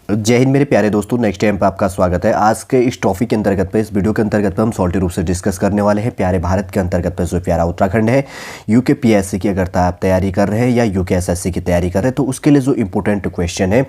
जय हिंद मेरे प्यारे दोस्तों, नेक्स्ट टाइम पे आपका स्वागत है। आज के इस टॉपिक के अंतर्गत पे, इस वीडियो के अंतर्गत पे हम सॉल्टी रूप से डिस्कस करने वाले हैं प्यारे भारत के अंतर्गत पे जो प्यारा उत्तराखंड है। यूके पीएससी की अगर आप तैयारी कर रहे हैं या यूके एसएससी की तैयारी कर रहे हैं तो उसके लिए जो इंपॉर्टेंट क्वेश्चन है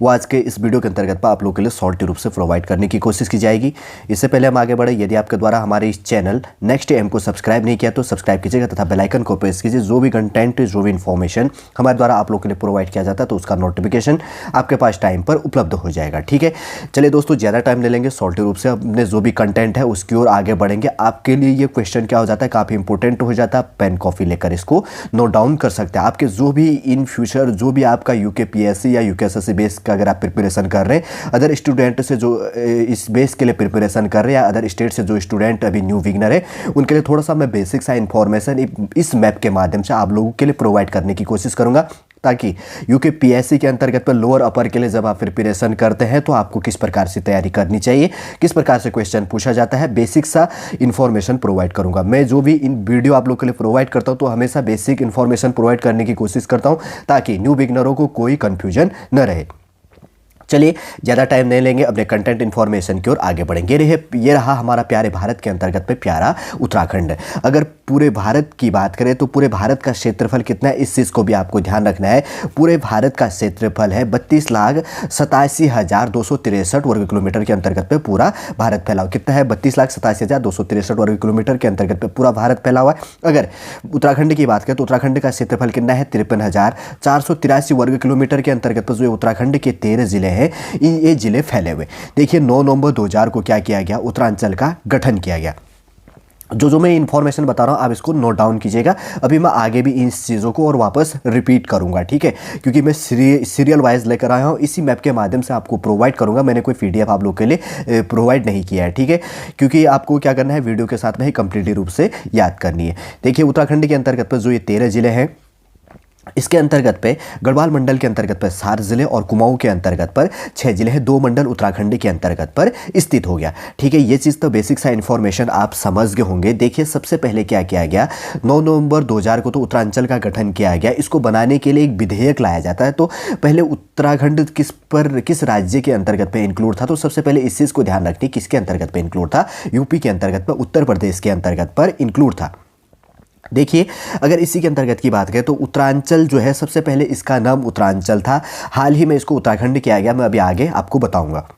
वो आज के इस वीडियो के अंतर्गत पर आप लोगों के लिए सॉल्टी रूप से प्रोवाइड करने की कोशिश की जाएगी। इससे पहले हम आगे बढ़े, यदि आपके द्वारा हमारे इस चैनल नेक्स्ट एम को सब्सक्राइब नहीं किया तो सब्सक्राइब कीजिएगा तथा बेल आइकन को प्रेस कीजिए। जो भी कंटेंट, जो भी इन्फॉर्मेशन हमारे द्वारा आप लोगों के लिए प्रोवाइड किया जाता है तो उसका नोटिफिकेशन आपके पास टाइम पर उपलब्ध हो जाएगा। ठीक है, चलिए दोस्तों, ज़्यादा टाइम ले लेंगे सॉल्टी रूप से अपने जो भी कंटेंट है उसकी ओर आगे बढ़ेंगे। आपके लिए ये क्वेश्चन क्या हो जाता है, काफ़ी इंपॉर्टेंट हो जाता है। पेन कॉपी लेकर इसको नोट डाउन कर सकते हैं। आपके जो भी इन फ्यूचर जो भी आपका यूके पीएससी या यूके एसएससी बेस का अगर आप प्रिपरेशन कर रहे हैं, अदर स्टूडेंट से जो इस बेस के लिए प्रिपरेशन कर रहे हैं या अदर स्टेट से जो स्टूडेंट अभी न्यू बिगनर है, उनके लिए थोड़ा सा मैं बेसिक सा इन्फॉर्मेशन इस मैप के माध्यम से आप लोगों के लिए प्रोवाइड करने की कोशिश करूंगा, ताकि यूके पीएससी के अंतर्गत पर लोअर अपर के लिए जब आप प्रिपरेशन करते हैं तो आपको किस प्रकार से तैयारी करनी चाहिए, किस प्रकार से क्वेश्चन पूछा जाता है, बेसिक सा इन्फॉर्मेशन प्रोवाइड करूंगा। मैं जो भी इन वीडियो आप लोग के लिए प्रोवाइड करता हूं तो हमेशा बेसिक इन्फॉर्मेशन प्रोवाइड करने की कोशिश करता हूं ताकि न्यू बिगनरों को कोई कंफ्यूजन न रहे। चलिए, ज़्यादा टाइम नहीं लेंगे, अपने कंटेंट इन्फॉर्मेशन की ओर आगे बढ़ेंगे। ये रहा हमारा प्यारे भारत के अंतर्गत पे प्यारा उत्तराखंड। अगर पूरे भारत की बात करें तो पूरे भारत का क्षेत्रफल कितना है, इस चीज़ को भी आपको ध्यान रखना है। पूरे भारत का क्षेत्रफल है 32,87,263 वर्ग किलोमीटर के अंतर्गत पे पूरा भारत फैला हुआ। कितना है? 32,87,263 वर्ग किलोमीटर के अंतर्गत पे पूरा भारत फैला हुआ है। अगर उत्तराखंड की बात करें तो उत्तराखंड का क्षेत्रफल कितना है? 53,483 वर्ग किलोमीटर के अंतर्गत पर जो उत्तराखंड के 13 जिले हैं, ये जिले फैले हुए। देखिए, 9 नवंबर 2000 को क्या किया गया? उत्तरांचल का गठन किया गया। जो मैं इन्फॉर्मेशन बता रहा हूँ आप इसको नोट डाउन कीजिएगा। अभी मैं आगे भी इन चीज़ों को और वापस रिपीट करूँगा, ठीक है, क्योंकि मैं सीरियल वाइज लेकर आया हूँ। इसी मैप के माध्यम से आपको प्रोवाइड करूँगा। मैंने कोई पीडीएफ आप लोग के लिए प्रोवाइड नहीं किया है, ठीक है, क्योंकि आपको क्या करना है, वीडियो के साथ में ही कंप्लीटली रूप से याद करनी है। देखिए, उत्तराखंड के अंतर्गत पर जो ये 13 जिले हैं, इसके अंतर्गत पे गढ़वाल मंडल के अंतर्गत पर 7 जिले और कुमाऊं के अंतर्गत पर 6 जिले हैं। 2 मंडल उत्तराखंड के अंतर्गत पर स्थित हो गया, ठीक है। ये चीज़ तो बेसिक सा इन्फॉर्मेशन आप समझ गए होंगे। देखिए, सबसे पहले क्या किया गया, 9 नवंबर 2000 को तो उत्तरांचल का गठन किया गया। इसको बनाने के लिए एक विधेयक लाया जाता है। तो पहले उत्तराखंड किस राज्य के अंतर्गत पे इंक्लूड था, तो सबसे पहले इस चीज़ को ध्यान रखनी, किसके अंतर्गत पे इंक्लूड था? यूपी के अंतर्गत पर, उत्तर प्रदेश के अंतर्गत पर इंक्लूड था। देखिए, अगर इसी के अंतर्गत की बात करें तो उत्तरांचल जो है, सबसे पहले इसका नाम उत्तरांचल था। हाल ही में इसको उत्तराखंड किया गया। मैं अभी आगे आपको बताऊंगा।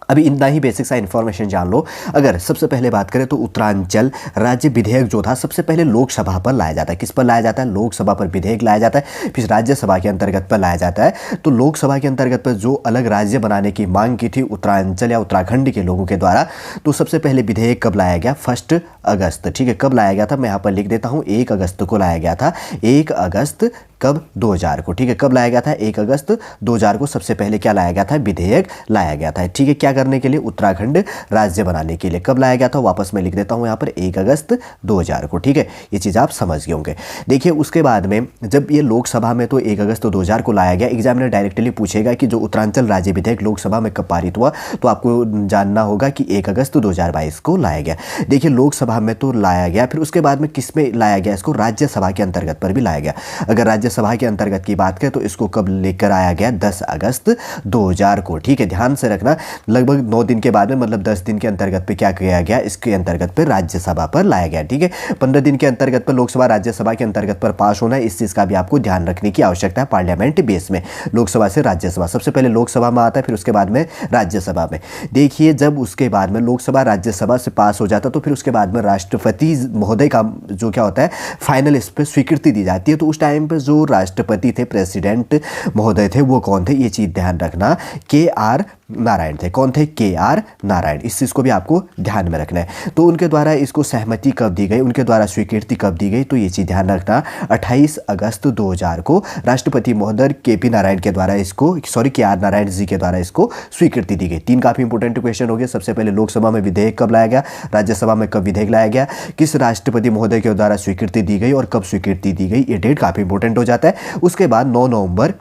अभी इतना ही बेसिक सा इन्फॉर्मेशन जान लो। अगर सबसे पहले बात करें तो उत्तरांचल राज्य विधेयक जो था, सबसे पहले लोकसभा पर लाया जाता है। किस पर लाया जाता है? लोकसभा पर विधेयक लाया जाता है, फिर राज्यसभा के अंतर्गत पर लाया जाता है। तो लोकसभा के अंतर्गत पर जो अलग राज्य बनाने की मांग की थी उत्तरांचल या उत्तराखंड के लोगों के द्वारा, तो सबसे पहले विधेयक कब लाया गया? 1 अगस्त, ठीक है। कब लाया गया था? मैं यहाँ पर लिख देता हूँ, 1 अगस्त को लाया गया था। 1 अगस्त कब? 2000 को, ठीक है। कब लाया गया था? 1 अगस्त 2000 को सबसे पहले क्या लाया गया था? विधेयक लाया गया था, ठीक है। क्या करने के लिए? उत्तराखंड राज्य बनाने के लिए। कब लाया गया था? वापस मैं लिख देता हूं यहाँ पर, 1 अगस्त 2000 को, ठीक है। ये चीज़ आप समझ गए होंगे। देखिए, उसके बाद में जब ये लोकसभा में तो 1 अगस्त 2000 को लाया गया, एग्जामिनर डायरेक्टली पूछेगा कि जो उत्तरांचल राज्य विधेयक लोकसभा में कब पारित हुआ, तो आपको जानना होगा कि 1 अगस्त 2022 को लाया गया। देखिए, लोकसभा में तो लाया गया, फिर उसके बाद में किस में लाया गया? इसको राज्यसभा के अंतर्गत पर भी लाया गया। अगर राज्यसभा के अंतर्गत की बात करें तो इसको कब लेकर आया गया? 10 अगस्त 2000 को, ठीक है। ध्यान से रखना, लगभग 9 दिन के बाद में, मतलब 10 दिन के अंतर्गत पे क्या किया गया? इसके अंतर्गत पे राज्यसभा पर लाया गया, ठीक है। 15 दिन के अंतर्गत पर लोकसभा राज्यसभा के अंतर्गत पर पास होना है। इस चीज़ का भी आपको ध्यान रखने की आवश्यकता है। पार्लियामेंट बेस में लोकसभा से राज्यसभा, सबसे पहले लोकसभा में आता है, फिर उसके बाद में राज्यसभा में। देखिए, जब उसके बाद में लोकसभा राज्यसभा से पास हो जाता तो फिर उसके बाद में राष्ट्रपति महोदय का जो क्या होता है, फाइनल इस पर स्वीकृति दी जाती है। तो उस टाइम पर जो राष्ट्रपति थे, प्रेसिडेंट महोदय थे, वो कौन थे? ये चीज़ ध्यान रखना, KR नारायण थे। कौन थे? KR नारायण। इस चीज़ को भी आपको ध्यान में रखना है। तो उनके द्वारा इसको सहमति कब दी गई, उनके द्वारा स्वीकृति कब दी गई, तो ये चीज़ ध्यान रखना, 28 अगस्त 2000 को राष्ट्रपति महोदय KP नारायण के द्वारा इसको, KR नारायण जी के द्वारा इसको स्वीकृति दी गई। 3 काफ़ी इंपॉर्टेंट क्वेश्चन हो गए। सबसे पहले लोकसभा में विधेयक कब लाया गया, राज्यसभा में कब विधेयक लाया गया, किस राष्ट्रपति महोदय के द्वारा स्वीकृति दी गई और कब स्वीकृति दी गई, ये डेट काफ़ी इंपॉर्टेंट हो जाता है। उसके बाद 9 नवंबर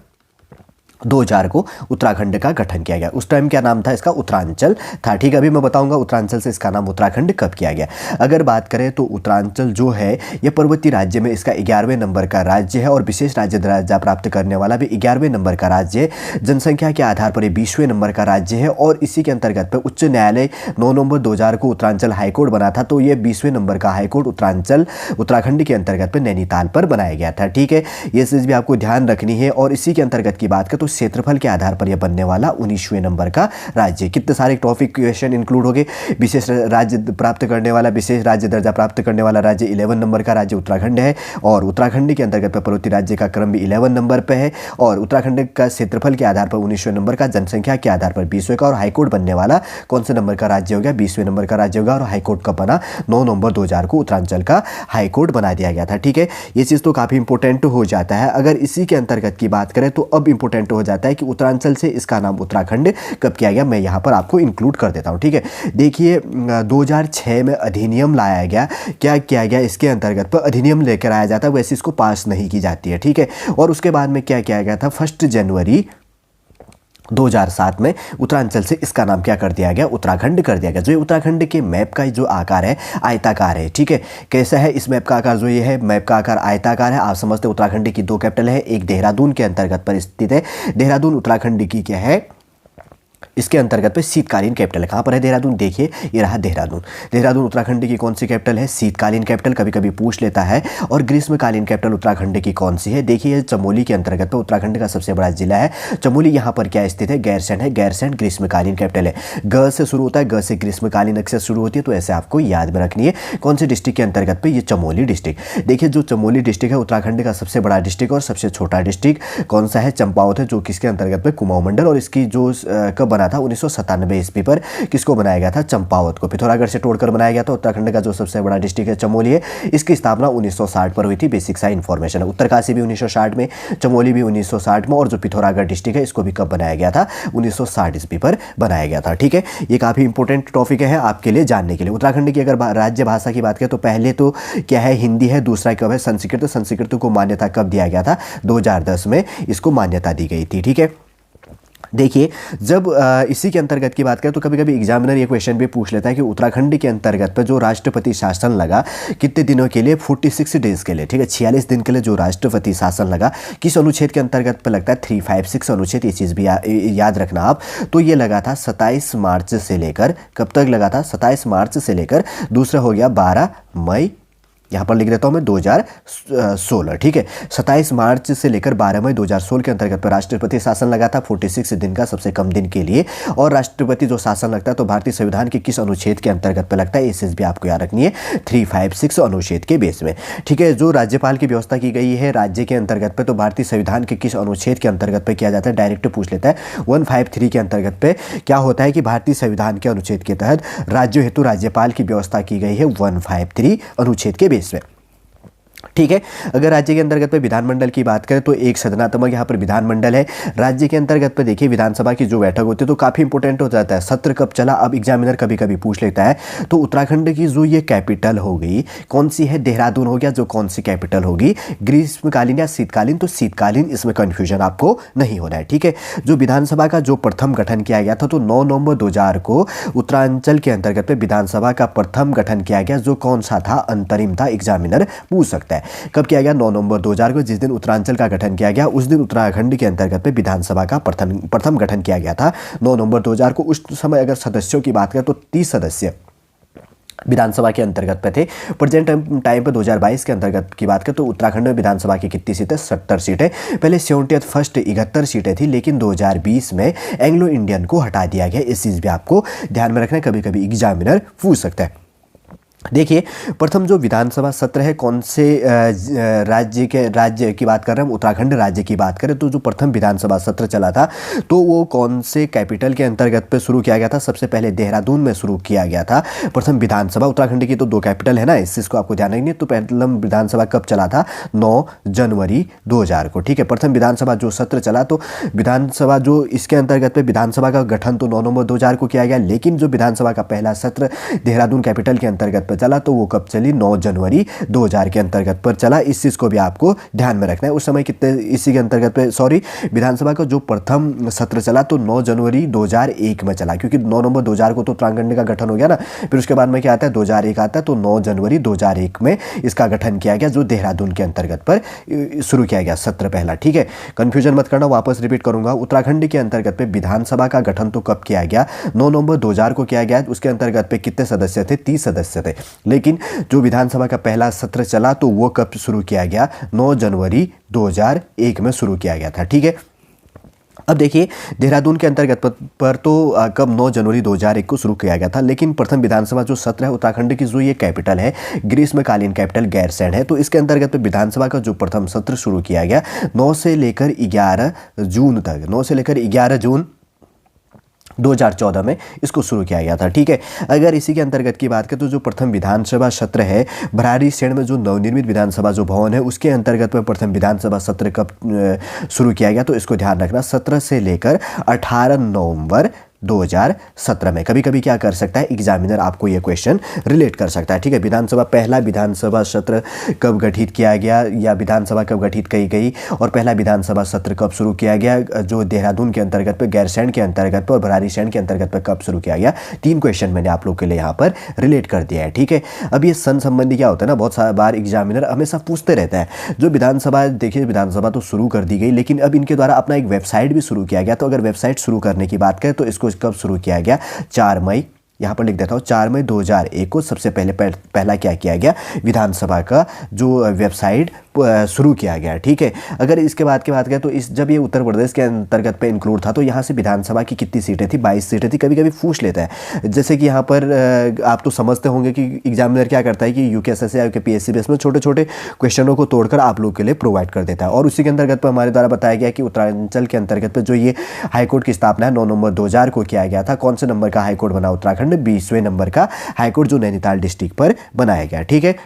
2000 को उत्तराखंड का गठन किया गया। उस टाइम क्या नाम था इसका? उत्तरांचल था। ठीक है, अभी मैं बताऊंगा उत्तरांचल से इसका नाम उत्तराखंड कब किया गया। अगर बात करें तो उत्तरांचल जो है ये पर्वतीय राज्य में इसका 11वें नंबर का राज्य है और विशेष राज्य दर्जा प्राप्त करने वाला भी 11वें नंबर का राज्य है। जनसंख्या के आधार पर ये 20वें नंबर का राज्य है और इसी के अंतर्गत पर उच्च न्यायालय 9 नवंबर 2000 को उत्तरांचल हाईकोर्ट बना था, तो ये 20वें नंबर का हाईकोर्ट उत्तरांचल उत्तराखंड के अंतर्गत पर नैनीताल पर बनाया गया था। ठीक है, ये चीज़ भी आपको ध्यान रखनी है। और इसी के अंतर्गत की बात करें तो क्षेत्रफल के आधार पर यह बनने वाला 19वें नंबर का राज्य। कितने सारे टॉपिक क्वेश्चन इंक्लूड हो गए। विशेष राज्य प्राप्त करने वाला, विशेष राज्य दर्जा प्राप्त करने वाला राज्य 11 नंबर का राज्य उत्तराखंड है और उत्तराखंड के अंतर्गत पर्वतीय राज्य का क्रम भी 11 नंबर पे है और उत्तराखंड का क्षेत्रफल के आधार पर 19वें नंबर का, जनसंख्या के आधार पर 20वें का और हाईकोर्ट बनने वाला कौन से नंबर का राज्य हो गया? 20वें नंबर का राज्य होगा। और हाईकोर्ट कब बना? 9 नवंबर 2000 को उत्तरांचल का हाईकोर्ट बना दिया गया था। ठीक है, ये चीज़ तो काफ़ी इंपॉर्टेंट हो जाता है। अगर इसी के अंतर्गत की बात करें तो अब इंपॉर्टेंट हो जाता है कि उत्तरांचल से इसका नाम उत्तराखंड कब किया गया। मैं यहाँ पर आपको इंक्लूड कर देता हूँ। ठीक है, देखिए 2006 में अधिनियम लाया गया। क्या किया गया? इसके अंतर्गत पर अधिनियम लेकर आया जाता है, वैसे इसको पास नहीं की जाती है। ठीक है, और उसके बाद में क्या किया गया था? 1 जनवरी 2007 में उत्तरांचल से इसका नाम क्या कर दिया गया? उत्तराखंड कर दिया गया। जो ये उत्तराखंड के मैप का जो आकार है आयताकार है। ठीक है, कैसा है इस मैप का आकार? जो ये है मैप का आकार आयताकार है। आप समझते उत्तराखंड की 2 कैपिटल है, एक देहरादून के अंतर्गत पर स्थित है। देहरादून उत्तराखंड की क्या है? इसके अंतर्गत पे शीतकालीन कैपिटल है। कहाँ पर है देहरादून? देखिए ये रहा देहरादून। देहरादून उत्तराखंड की कौन सी कैपिटल है? शीतकालीन कैपिटल, कभी कभी पूछ लेता है। और ग्रीष्मकालीन कैपिटल उत्तराखंड की कौन सी है? देखिए चमोली के अंतर्गत पे उत्तराखंड का सबसे बड़ा जिला है चमोली। यहाँ पर क्या स्थित है? गैरसैंण है। गैरसैंण ग्रीष्मकालीन कैपिटल है। ग से शुरू होता है, ग से ग्रीष्मकालीन अक्षर शुरू होती है, तो ऐसे आपको याद में रखनी है। कौन से डिस्ट्रिक्ट के अंतर्गत पे? ये चमोली डिस्ट्रिक्ट। देखिए जो चमोली डिस्ट्रिक्ट है उत्तराखंड का सबसे बड़ा डिस्ट्रिक्ट और सबसे छोटा डिस्ट्रिक्ट कौन सा है? चंपावत है, जो किसके अंतर्गत पे? कुमाऊं मंडल। और इसकी जो कब बना था? 1997 ईस्वी पर किसको बनाया गया था? चंपावत को। पिथौरागढ़ से तोड़कर बनाया गया था। उत्तराखंड का जो सबसे बड़ा डिस्ट्रिक्ट है चमोली है, इसकी स्थापना 1960 पर हुई थी। बेसिक सा इंफॉर्मेशन है। उत्तरकाशी भी 1960 में, चमोली भी 1960 में और जो पिथौरागढ़ डिस्ट्रिक्ट है इसको भी कब बनाया गया था? 1960 ईस्वी पर बनाया गया था। ठीक है, ये काफ़ी इंपॉर्टेंट टॉपिक है आपके लिए जानने के लिए। उत्तराखंड की अगर राज्य भाषा की बात करें तो पहले तो क्या है? हिंदी है। दूसरा कब है? संस्कृत। संस्कृत को मान्यता कब दिया गया था? 2010 में इसको मान्यता दी गई थी। ठीक है, देखिए जब इसी के अंतर्गत की बात करें तो कभी कभी एग्जामिनर ये क्वेश्चन भी पूछ लेता है कि उत्तराखंड के अंतर्गत पर जो राष्ट्रपति शासन लगा कितने दिनों के लिए? 46 डेज के लिए। ठीक है, 46 दिन के लिए जो राष्ट्रपति शासन लगा किस अनुच्छेद के अंतर्गत पर लगता है? 356 अनुच्छेद। ये चीज़ भी याद रखना आप। तो ये लगा था 27 मार्च से लेकर, कब तक लगा था? 27 मार्च से लेकर, दूसरा हो गया 12 मई, यहाँ पर लिख देता हूँ मैं 2016। ठीक है, 27 मार्च से लेकर 12 मई 2016 के अंतर्गत पर राष्ट्रपति शासन लगा था 46 दिन का, सबसे कम दिन के लिए। और राष्ट्रपति जो शासन लगता है तो भारतीय संविधान के किस अनुच्छेद के अंतर्गत पर लगता है? इस चीज़ भी आपको याद रखनी है, 356 अनुच्छेद के बेस में। ठीक है, जो राज्यपाल की व्यवस्था की गई है राज्य के अंतर्गत पे तो भारतीय संविधान के किस अनुच्छेद के अंतर्गत पे किया जाता है? डायरेक्ट पूछ लेता है। 153 के अंतर्गत पे क्या होता है कि भारतीय संविधान के अनुच्छेद के तहत राज्यों हेतु राज्यपाल की व्यवस्था की गई है 153 अनुच्छेद के बेस में। ठीक है, अगर राज्य के अंतर्गत पे विधानमंडल की बात करें तो एक सदनात्मक यहाँ पर विधानमंडल है। राज्य के अंतर्गत पे देखिए विधानसभा की जो बैठक होती है तो काफ़ी इंपॉर्टेंट हो जाता है। सत्र कब चला? अब एग्जामिनर कभी कभी पूछ लेता है। तो उत्तराखंड की जो ये कैपिटल होगी कौन सी है? देहरादून हो गया। जो कौन सी कैपिटल होगी? ग्रीष्मकालीन या शीतकालीन? तो शीतकालीन, इसमें कन्फ्यूजन आपको नहीं होना है। ठीक है, जो विधानसभा का जो प्रथम गठन किया गया था तो 9 नवंबर 2000 को उत्तरांचल के अंतर्गत पे विधानसभा का प्रथम गठन किया गया। जो कौन सा था? अंतरिम था। एग्जामिनर पूछ सकता है कब किया गया? 9 नवंबर 2000 को, जिस दिन उत्तरांचल का गठन किया गया उस दिन उत्तराखंड के अंतर्गत पे विधानसभा का प्रथम गठन किया गया था 9 नवंबर 2000 को। उस समय अगर सदस्यों की बात करें तो 30 सदस्य विधानसभा के अंतर्गत पे थे। प्रेजेंट टाइम पे 2022 के अंतर्गत की बात करें तो उत्तराखंड में विधानसभा की कितनी सीटें? 70 सीटें। पहले 71 सीटें थी लेकिन 2020 में एंग्लो इंडियन को हटा दिया गया। इस चीज़ भी आपको ध्यान में रखना है, कभी कभी एग्जामिनर पूछ सकता है। देखिए प्रथम जो विधानसभा सत्र है कौन से राज्य की बात कर रहे हैं? उत्तराखंड राज्य की बात करें तो जो प्रथम विधानसभा सत्र चला था तो वो कौन से कैपिटल के अंतर्गत पे शुरू किया गया था? सबसे पहले देहरादून में शुरू किया गया था प्रथम विधानसभा। उत्तराखंड की तो 2 कैपिटल है ना, इस चीज़ को आपको ध्यान रखनी है। तो प्रथम विधानसभा कब चला था? 9 जनवरी 2000 को। ठीक है, प्रथम विधानसभा जो सत्र चला तो विधानसभा जो इसके अंतर्गत पे विधानसभा का गठन तो 9 नवंबर 2000 को किया गया, लेकिन जो विधानसभा का पहला सत्र देहरादून कैपिटल के अंतर्गत पर चला तो वो कब चली, 9 जनवरी 2000 के अंतर्गत पर चला। इस चीज़ को भी आपको ध्यान में रखना है। उस समय कितने, इसी के अंतर्गत पे सॉरी विधानसभा का जो प्रथम सत्र चला तो 9 जनवरी 2001 में चला, क्योंकि 9 नवंबर 2000 को तो उत्तराखंड का गठन हो गया ना। फिर उसके बाद में क्या आता है, 2001 आता है, तो 9 जनवरी 2001 में इसका गठन किया गया, जो देहरादून के अंतर्गत पर शुरू किया गया सत्र पहला। ठीक है, कंफ्यूजन मत करना, वापस रिपीट करूंगा। उत्तराखंड के अंतर्गत पे विधानसभा का गठन तो कब किया गया, 9 नवंबर 2000 को किया गया। उसके अंतर्गत पे कितने सदस्य थे, 30 सदस्य थे। लेकिन जो विधानसभा का पहला सत्र चला तो वो कब शुरू किया गया, 9 जनवरी 2001 में शुरू किया गया था। ठीक है, अब देखिए देहरादून के अंतर्गत पर तो कब 9 जनवरी 2001 को शुरू किया गया था। लेकिन प्रथम विधानसभा जो सत्र है उत्तराखंड की, जो ये कैपिटल है ग्रीष्मकालीन कैपिटल गैरसैंण है, तो इसके अंतर्गत विधानसभा का जो प्रथम सत्र शुरू किया गया 9 से लेकर 11 जून तक, 9 से लेकर 11 जून 2014 में इसको शुरू किया गया था। ठीक है, अगर इसी के अंतर्गत की बात करें तो जो प्रथम विधानसभा सत्र है भराड़ीसैंण में जो नवनिर्मित विधानसभा जो भवन है उसके अंतर्गत में प्रथम विधानसभा सत्र कब शुरू किया गया, तो इसको ध्यान रखना, 17 से लेकर 18 नवंबर 2017 में। कभी कभी क्या कर सकता है एग्जामिनर, आपको ये क्वेश्चन रिलेट कर सकता है। ठीक है, विधानसभा पहला विधानसभा सत्र कब गठित किया गया या विधानसभा कब गठित की गई, और पहला विधानसभा सत्र कब शुरू किया गया, जो देहरादून के अंतर्गत पे, गैरसैंण के अंतर्गत पे और भराड़ीसैंण के अंतर्गत पे कब शुरू किया गया। 3 क्वेश्चन मैंने आप लोग के लिए यहाँ पर रिलेट कर दिया है। ठीक है, अब ये सन संबंधी क्या होता है ना, बहुत सारा बार एग्जामिनर हमेशा पूछते रहता है। जो विधानसभा, देखिए विधानसभा तो शुरू कर दी गई, लेकिन अब इनके द्वारा अपना एक वेबसाइट भी शुरू किया गया। तो अगर वेबसाइट शुरू करने की बात करें तो इसको कब शुरू किया गया, 4 मई, यहाँ पर लिख देता हूँ 4 मई 2001 को सबसे पहला क्या किया गया, विधानसभा का जो वेबसाइट शुरू किया गया। ठीक है, अगर इसके बाद की बात करें तो इस जब ये उत्तर प्रदेश के अंतर्गत पे इंक्लूड था तो यहाँ से विधानसभा की कितनी सीटें थी, 22 सीटें थी। कभी कभी पूछ लेता है, जैसे कि यहाँ पर आप तो समझते होंगे कि एग्जामिनर क्या करता है कि यूकेएसएससी या यूपीएससी बेस में छोटे छोटे क्वेश्चनों को तोड़कर आप लोग के लिए प्रोवाइड कर देता है। और उसी के अंतर्गत पर हमारे द्वारा बताया गया कि उत्तरांचल के अंतर्गत पर जो ये हाईकोर्ट की स्थापना है 9 नवंबर 2000 को किया गया था। कौन से नंबर का हाईकोर्ट बना उत्तराखंड, 20वें नंबर का हाईकोर्ट जो नैनीताल डिस्ट्रिक्ट पर बनाया गया। ठीक है,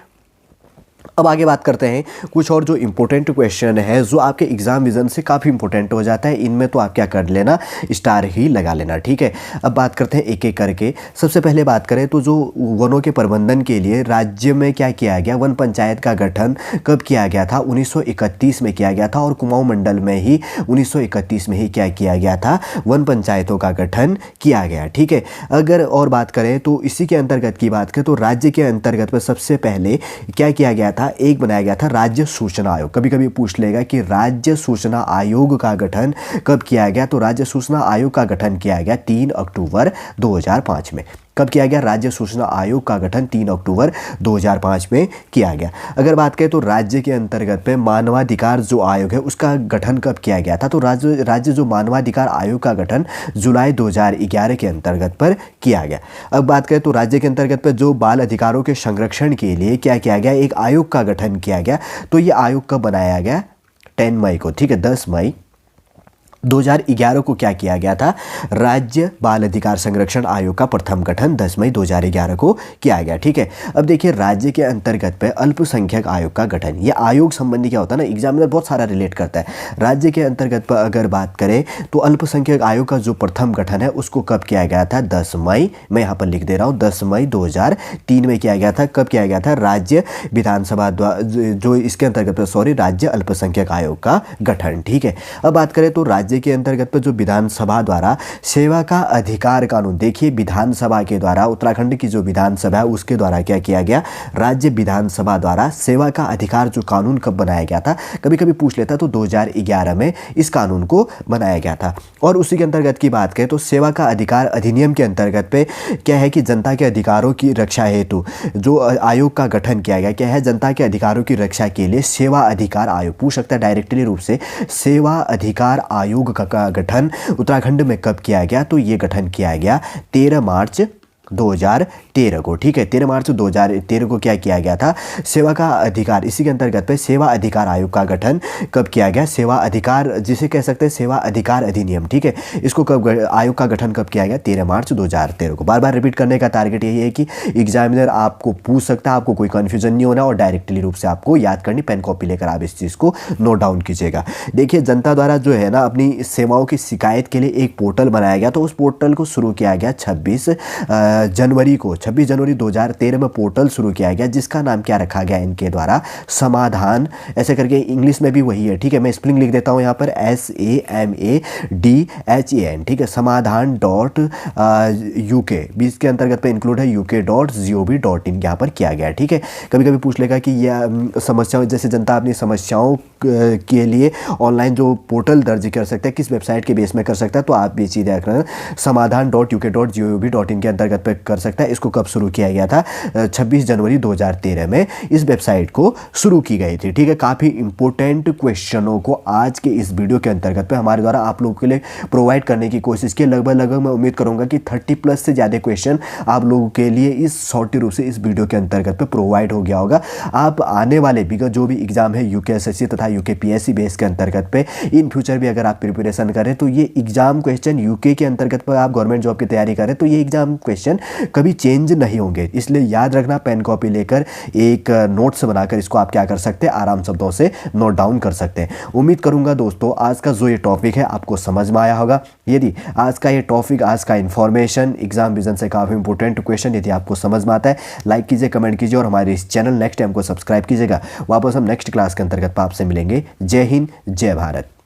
अब आगे बात करते हैं कुछ और जो इंपॉर्टेंट क्वेश्चन है जो आपके एग्जाम विजन से काफ़ी इंपॉर्टेंट हो जाता है। इनमें तो आप क्या कर लेना, स्टार ही लगा लेना। ठीक है, अब बात करते हैं एक एक करके। सबसे पहले बात करें तो जो वनों के प्रबंधन के लिए राज्य में क्या किया गया, वन पंचायत का गठन कब किया गया था, 1931 में किया गया था। और कुमाऊं मंडल में ही 1931 में ही क्या किया गया था, वन पंचायतों का गठन किया गया। ठीक है, अगर और बात करें तो इसी के अंतर्गत की बात करें तो राज्य के अंतर्गत पर सबसे पहले क्या किया गया था, एक बनाया गया था राज्य सूचना आयोग। कभी कभी पूछ लेगा कि राज्य सूचना आयोग का गठन कब किया गया, तो राज्य सूचना आयोग का गठन किया गया 3 अक्टूबर 2005 में। कब किया गया, राज्य सूचना आयोग का गठन 3 अक्टूबर 2005 में किया गया। अगर बात करें तो राज्य के अंतर्गत पे मानवाधिकार जो आयोग है उसका गठन कब किया गया था, तो राज्य जो मानवाधिकार आयोग का गठन जुलाई 2011 के अंतर्गत पर किया गया। अब बात करें तो राज्य के अंतर्गत पर जो बाल अधिकारों के संरक्षण के लिए क्या किया गया, एक आयोग का गठन किया गया। तो ये आयोग कब बनाया गया, 10 मई को। ठीक है, 10 मई 2011 को क्या किया गया था, राज्य बाल अधिकार संरक्षण आयोग का प्रथम गठन 10 मई 2011 को किया गया। ठीक है, अब देखिए राज्य के अंतर्गत पे अल्पसंख्यक आयोग का गठन, ये आयोग संबंधी क्या होता है ना, एग्जामिनर बहुत सारा रिलेट करता है। राज्य के अंतर्गत पर अगर बात करें तो अल्पसंख्यक आयोग का जो प्रथम गठन है उसको कब किया गया था, 10 मई, मैं यहाँ पर लिख दे रहा हूँ 10 मई 2003 में किया गया था। कब किया गया था, राज्य विधानसभा जो इसके अंतर्गत सॉरी राज्य अल्पसंख्यक आयोग का गठन। ठीक है, अब बात करें तो राज्य के अंतर्गत पर जो विधानसभा द्वारा सेवा का अधिकार कानून, देखिए विधानसभा के द्वारा उत्तराखंड की जो विधानसभा है उसके द्वारा क्या किया गया, राज्य विधानसभा द्वारा सेवा का अधिकार जो कानून कब बनाया गया था, कभी कभी पूछ लेता तो 2011 में इस कानून को बनाया गया था। और उसी के अंतर्गत की बात करें तो सेवा का अधिकार अधिनियम के अंतर्गत पे क्या है कि जनता के अधिकारों की रक्षा हेतु जो आयोग का गठन किया गया, क्या है, जनता के अधिकारों की रक्षा के लिए सेवा अधिकार आयोग, पूछ सकता है डायरेक्टली रूप से, सेवा अधिकार आयोग का गठन उत्तराखंड में कब किया गया, तो ये गठन किया गया 13 मार्च 2013 को। ठीक है, 13 मार्च 2013 को क्या किया गया था, सेवा का अधिकार, इसी के अंतर्गत पे सेवा अधिकार आयोग का गठन कब किया गया, सेवा अधिकार जिसे कह सकते हैं सेवा अधिकार अधिनियम। ठीक है, इसको कब आयोग का गठन कब किया गया, 13 मार्च 2013 को। बार बार रिपीट करने का टारगेट यही है कि एग्जामिनर आपको पूछ सकता है, आपको कोई कन्फ्यूजन नहीं होना और डायरेक्टली रूप से आपको याद करनी, पेन कॉपी लेकर आप इस चीज़ को नोट डाउन कीजिएगा। देखिए जनता द्वारा जो है ना अपनी सेवाओं की शिकायत के लिए एक पोर्टल बनाया गया, तो उस पोर्टल को शुरू किया गया 26 जनवरी को 26 जनवरी 2013 में पोर्टल शुरू किया गया जिसका नाम क्या रखा गया इनके द्वारा, समाधान, ऐसे करके इंग्लिश में भी वही है, ठीक है। मैं स्पेलिंग लिख देता हूँ यहाँ पर, SAMADHAN, ठीक है, समाधान .UK भी इसके अंतर्गत पे इंक्लूड है, UK.gov.in यहाँ पर किया गया, ठीक है। कभी कभी पूछ लेगा कि यह समस्याओं, जैसे जनता अपनी समस्याओं के लिए ऑनलाइन जो पोर्टल दर्ज कर सकते हैं, किस वेबसाइट के बेस में कर सकता है, तो आप ये चीज़ देख रहे हैं, समाधान.UK.gov.in के अंतर्गत पे कर सकता है। इसको कब शुरू किया गया था, 26 जनवरी 2013 में इस वेबसाइट को शुरू की गई थी, ठीक है। काफ़ी इंपॉर्टेंट क्वेश्चनों को आज के इस वीडियो के अंतर्गत पे हमारे द्वारा आप लोगों के लिए प्रोवाइड करने की कोशिश की। लगभग मैं उम्मीद करूंगा कि 30+ से ज़्यादा क्वेश्चन आप लोगों के लिए इस शॉर्टी रूप से इस वीडियो के अंतर्गत पे प्रोवाइड हो गया होगा। आप आने वाले बिगत जो भी एग्जाम है UKSSC तथा UKPSC बेस के अंतर्गत पे इन फ्यूचर भी अगर आप प्रिपरेशन करें तो ये एग्जाम क्वेश्चन UK के अंतर्गत पर आप गवर्नमेंट जॉब की तैयारी करें तो ये एग्जाम क्वेश्चन कभी चेंज नहीं होंगे। इसलिए याद रखना, पेन कॉपी लेकर एक नोट्स बनाकर इसको आप क्या कर सकते हैं, आराम शब्दों से नोट डाउन कर सकते हैं। उम्मीद करूंगा दोस्तों आज का जो ये टॉपिक है आपको समझ में आया होगा। यदि आज का ये टॉपिक, आज का इन्फॉर्मेशन एग्जाम विजन से काफ़ी इंपॉर्टेंट क्वेश्चन यदि आपको समझ में आता है, लाइक कीजिए, कमेंट कीजिए और हमारे इस चैनल नेक्स्ट टाइम को सब्सक्राइब कीजिएगा। वापस हम नेक्स्ट क्लास के अंतर्गत आपसे मिलेंगे। जय हिंद, जय भारत।